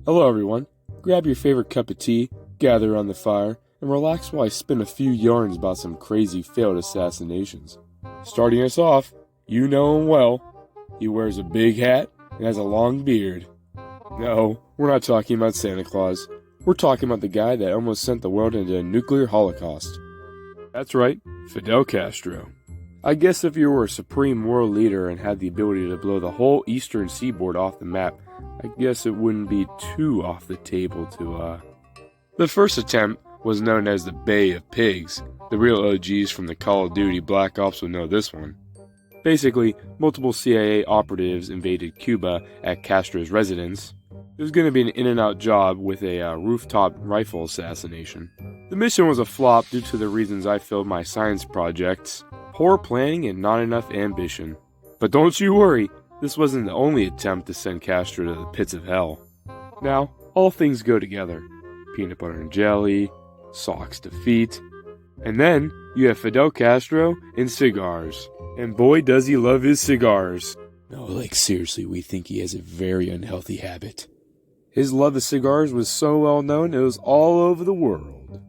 Hello everyone, grab your favorite cup of tea, gather around the fire, and relax while I spin a few yarns about some crazy failed assassinations. Starting us off, you know him well. He wears a big hat and has a long beard. No, we're not talking about Santa Claus. We're talking about the guy that almost sent the world into a nuclear holocaust. That's right, Fidel Castro. I guess if you were a supreme world leader and had the ability to blow the whole eastern seaboard off the map, I guess it wouldn't be too off the table to, The first attempt was known as the Bay of Pigs. The real OGs from the Call of Duty Black Ops would know this one. Basically, multiple CIA operatives invaded Cuba at Castro's residence. It was going to be an in-and-out job with a rooftop rifle assassination. The mission was a flop due to the reasons I failed my science projects, poor planning and not enough ambition. But don't you worry, this wasn't the only attempt to send Castro to the pits of hell. Now, all things go together. Peanut butter and jelly, socks to feet, and then you have Fidel Castro and cigars. And boy does he love his cigars. No, like seriously, we think he has a very unhealthy habit. His love of cigars was so well known it was all over the world.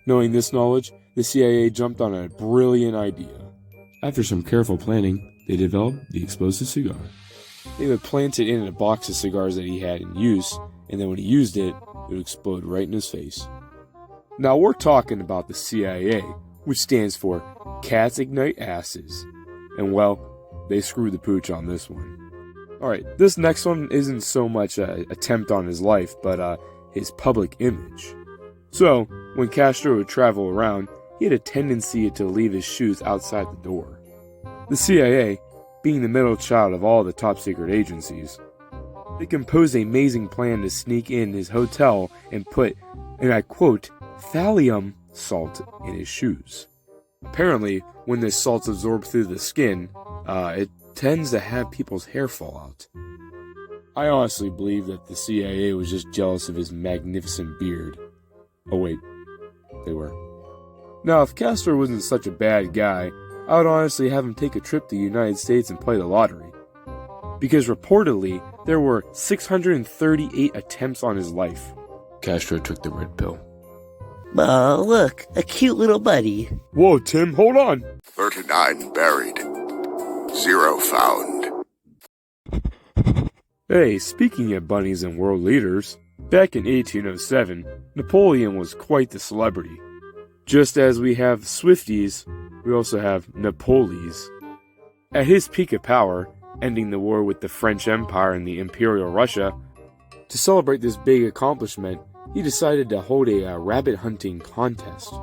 Knowing this knowledge, the CIA jumped on a brilliant idea. After some careful planning, they developed the explosive cigar. They would plant it in a box of cigars that he had in use, and then when he used it, it would explode right in his face. Now we're talking about the CIA, which stands for Cats Ignite Asses. And well, they screwed the pooch on this one. Alright, this next one isn't so much an attempt on his life, but his public image. So, when Castro would travel around, he had a tendency to leave his shoes outside the door. The CIA, being the middle child of all the top secret agencies, they composed an amazing plan to sneak in his hotel and put, and I quote, thallium salt in his shoes. Apparently, when this salt's absorbed through the skin, it tends to have people's hair fall out. I honestly believe that the CIA was just jealous of his magnificent beard. Oh wait, they were. Now, if Castro wasn't such a bad guy, I would honestly have him take a trip to the United States and play the lottery. Because reportedly, there were 638 attempts on his life. Castro took the red pill. Oh, look, a cute little buddy. Whoa, Tim, hold on! 39 buried. 0 found. Hey, speaking of bunnies and world leaders, back in 1807, Napoleon was quite the celebrity. Just as we have Swifties, we also have Napolies. At his peak of power, ending the war with the French Empire and the Imperial Russia, to celebrate this big accomplishment, he decided to hold a rabbit hunting contest.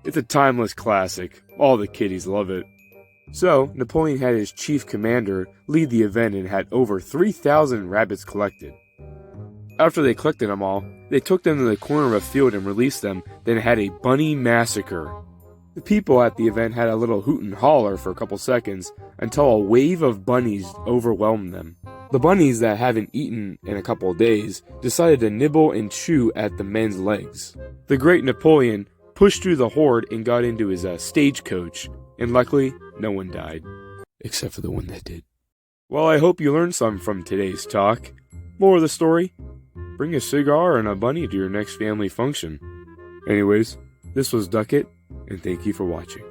It's a timeless classic, all the kiddies love it. So, Napoleon had his chief commander lead the event and had over 3,000 rabbits collected. After they collected them all, they took them to the corner of a field and released them, then had a bunny massacre. The people at the event had a little hoot and holler for a couple seconds until a wave of bunnies overwhelmed them. The bunnies that haven't eaten in a couple of days decided to nibble and chew at the men's legs. The great Napoleon pushed through the horde and got into his stagecoach, and luckily, no one died. Except for the one that did. Well, I hope you learned something from today's talk. More of the story, bring a cigar and a bunny to your next family function. Anyways, this was Duckett, and thank you for watching.